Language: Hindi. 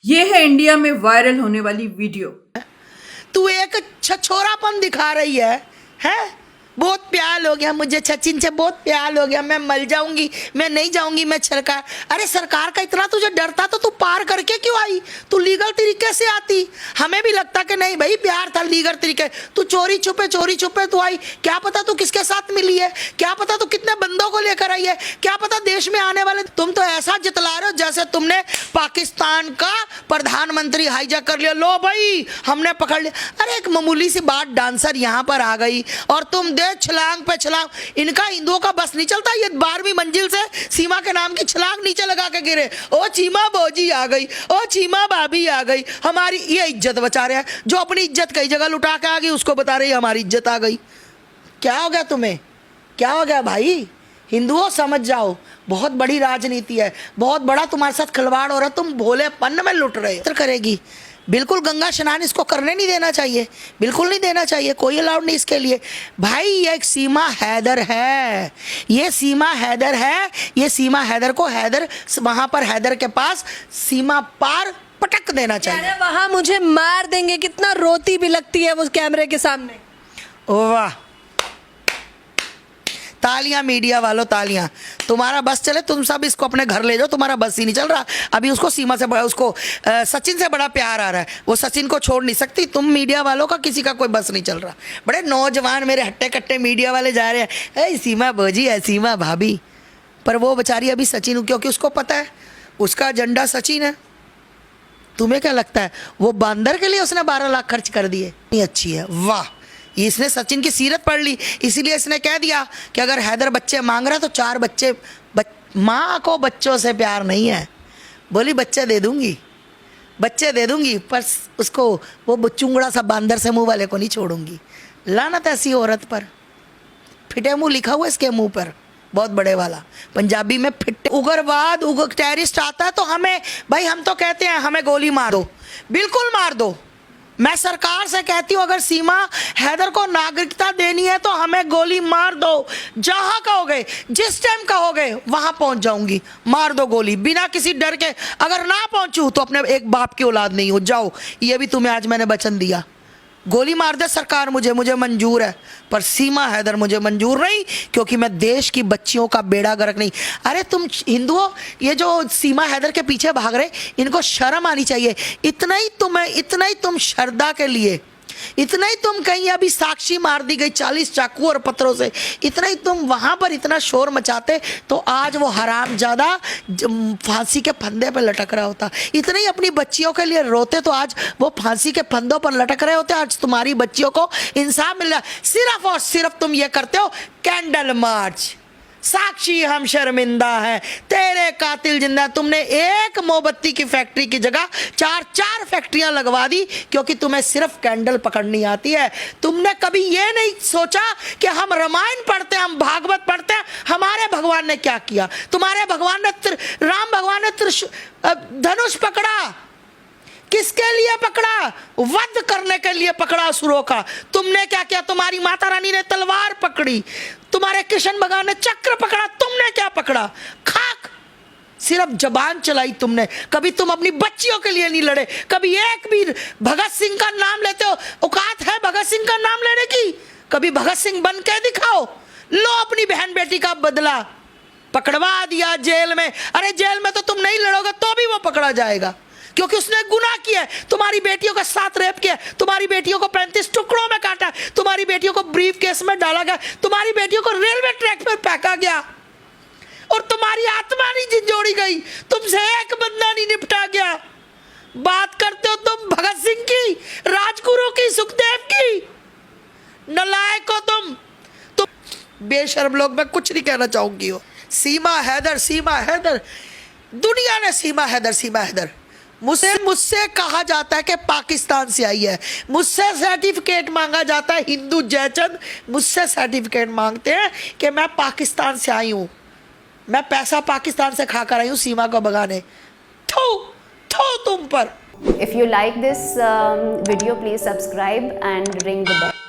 ये है इंडिया में वायरल होने वाली वीडियो। तू एक छछोरापन दिखा रही है? बहुत प्यार हो गया मुझे, सचिन से बहुत प्यार हो गया, मैं मर जाऊंगी, मैं नहीं जाऊंगी मैं सरकार। अरे सरकार का इतना तुझे डर था तो तू पार करके क्यों आई? तू लीगल तरीके से आती, हमें भी लगता कि नहीं भाई प्यार था लीगल तरीके। तू चोरी छुपे तू आई, क्या पता तू किसके साथ मिली है, क्या पता तू कितने बंदों को लेकर आई है, क्या पता देश में आने वाले। तुम तो ऐसा जितला रहे हो जैसे तुमने पाकिस्तान का प्रधानमंत्री हाईजैक कर लिया। लो भाई हमने पकड़ लिया। अरे एक मामूली सी बात, डांसर यहाँ पर आ गई और तुम छलांग पे छलांग। इनका हिंदुओं का बस नहीं चलता, ये 12वीं मंजिल से सीमा के नाम की छलांग नीचे लगा के गिरे। ओ चीमा बोजी आ गई, ओ चीमा भाभी आ गई, हमारी ये इज्जत बचा रहे हैं। जो अपनी इज्जत कई जगह लुटा के आ गई उसको बता रही हमारी इज्जत आ गई। क्या हो गया तुम्हें, क्या हो गया भाई? हिंदुओं समझ जाओ, बहुत बड़ी राजनीति है, बहुत बड़ा तुम्हारे साथ खिलवाड़ हो रहा है, तुम भोलेपन में लुट रहे हो। करेगी बिल्कुल, गंगा स्नान इसको करने नहीं देना चाहिए, बिल्कुल नहीं देना चाहिए, कोई अलाउड नहीं इसके लिए। भाई ये एक सीमा हैदर है, ये सीमा हैदर है, ये सीमा हैदर को हैदर वहां पर हैदर के पास सीमा पार पटक देना चाहिए। अरे वहां मुझे मार देंगे, कितना रोती भी लगती है वो कैमरे के सामने। ओ वाह, तालियां मीडिया वालों, तालियां। तुम्हारा बस चले, तुम सब इसको अपने घर ले जाओ, तुम्हारा बस ही नहीं चल रहा। अभी उसको सीमा से बड़ा, उसको सचिन से बड़ा प्यार आ रहा है, वो सचिन को छोड़ नहीं सकती। तुम मीडिया वालों का किसी का कोई बस नहीं चल रहा। बड़े नौजवान मेरे हट्टे कट्टे मीडिया वाले जा रहे हैं, ए सीमा बोजी है, सीमा भाभी। पर वो बेचारी अभी सचिन, क्योंकि उसको पता है उसका एजेंडा सचिन है। तुम्हें क्या लगता है वो बंदर के लिए उसने 12 लाख खर्च कर दिए? नहीं अच्छी है, वाह। इसने सचिन की सीरत पढ़ ली, इसीलिए इसने कह दिया कि अगर हैदर बच्चे मांग रहा है तो 4 बच्चे। माँ को बच्चों से प्यार नहीं है, बोली बच्चे दे दूंगी, बच्चे दे दूंगी, पर उसको वो चुंगड़ा सा बांदर से मुंह वाले को नहीं छोड़ूंगी। लानत ऐसी औरत पर। फिटे मुंह लिखा हुआ इसके मुंह पर, बहुत बड़े वाला, पंजाबी में फिट। उग्रवाद टेररिस्ट आता है तो हमें भाई, हम तो कहते हैं हमें गोली मार दो, बिल्कुल मार दो। मैं सरकार से कहती हूँ अगर सीमा हैदर को नागरिकता देनी है तो हमें गोली मार दो। जहां कहोगे, जिस टाइम कहोगे वहां पहुंच जाऊंगी, मार दो गोली बिना किसी डर के। अगर ना पहुंचूं तो अपने एक बाप की औलाद नहीं हो जाओ, ये भी तुम्हें आज मैंने वचन दिया। गोली मार दे सरकार, मुझे मंजूर है, पर सीमा हैदर मुझे मंजूर नहीं, क्योंकि मैं देश की बच्चियों का बेड़ा गर्क नहीं। अरे तुम हिंदुओं, ये जो सीमा हैदर के पीछे भाग रहे, इनको शर्म आनी चाहिए। इतना ही तुम श्रद्धा के लिए, इतना ही तुम कहीं अभी साक्षी मार दी गई 40 चाकू और पत्थरों से, इतना ही तुम वहां पर इतना शोर मचाते तो आज वो हरामजादा फांसी के फंदे पर लटक रहा होता। इतने ही अपनी बच्चियों के लिए रोते तो आज वो फांसी के फंदों पर लटक रहे होते। आज तुम्हारी बच्चियों को इंसाफ मिल रहा है, सिर्फ और सिर्फ तुम ये करते हो कैंडल मार्च। साक्षी हम शर्मिंदा हैं, तेरे कातिल जिंदा। तुमने एक मोमबत्ती की फैक्ट्री की जगह 4 फैक्ट्रियां लगवा दी, क्योंकि तुम्हें सिर्फ कैंडल पकड़नी आती है। तुमने कभी ये नहीं सोचा कि हम रामायण पढ़ते हैं, हम भागवत पढ़ते हैं, हमारे भगवान ने क्या किया। तुम्हारे भगवान ने, राम भगवान ने धनुष पकड़ा, किसके लिए पकड़ा? वध करने के लिए पकड़ा असुरों का। तुमने क्या किया? तुम्हारी माता रानी ने तलवार पकड़ी, तुम्हारे कृष्ण भगवान ने चक्र पकड़ा, तुमने क्या पकड़ा? खाक। सिर्फ जबान चलाई तुमने, कभी तुम अपनी बच्चियों के लिए नहीं लड़े। कभी एक भी भगत सिंह का नाम लेते हो, औकात है भगत सिंह का नाम लेने की? कभी भगत सिंह बन के दिखाओ। लो अपनी बहन बेटी का बदला, पकड़वा दिया जेल में। अरे जेल में तो तुम नहीं लड़ोगे तो भी वो पकड़ा जाएगा, क्योंकि उसने गुनाह किया है। तुम्हारी बेटियों का साथ रेप किया, तुम्हारी बेटियों को 35 टुकड़ों में काटा, तुम्हारी बेटियों को ब्रीफ केस में डाला गया, तुम्हारी बेटियों को रेलवे ट्रैक पर फेंका गया, और तुम्हारी आत्मा नहीं झिंझोड़ी गई, तुमसे एक बंदा नहीं निपटा गया। बात करते हो तुम भगत सिंह की, राजगुरु की, सुखदेव की। नलायक हो तुम बेशर्म लोग। मैं कुछ नहीं कहना चाहूंगी हो। सीमा हैदर, दुनिया ने सीमा हैदर। मुझसे कहा जाता है कि पाकिस्तान से आई है, मुझसे सर्टिफिकेट मांगा जाता है। हिंदू जयचंद मुझसे सर्टिफिकेट मांगते हैं कि मैं पाकिस्तान से आई हूँ, मैं पैसा पाकिस्तान से खाकर आई हूँ सीमा को भगाने। थू तुम पर। If you like this video, please subscribe and ring the bell.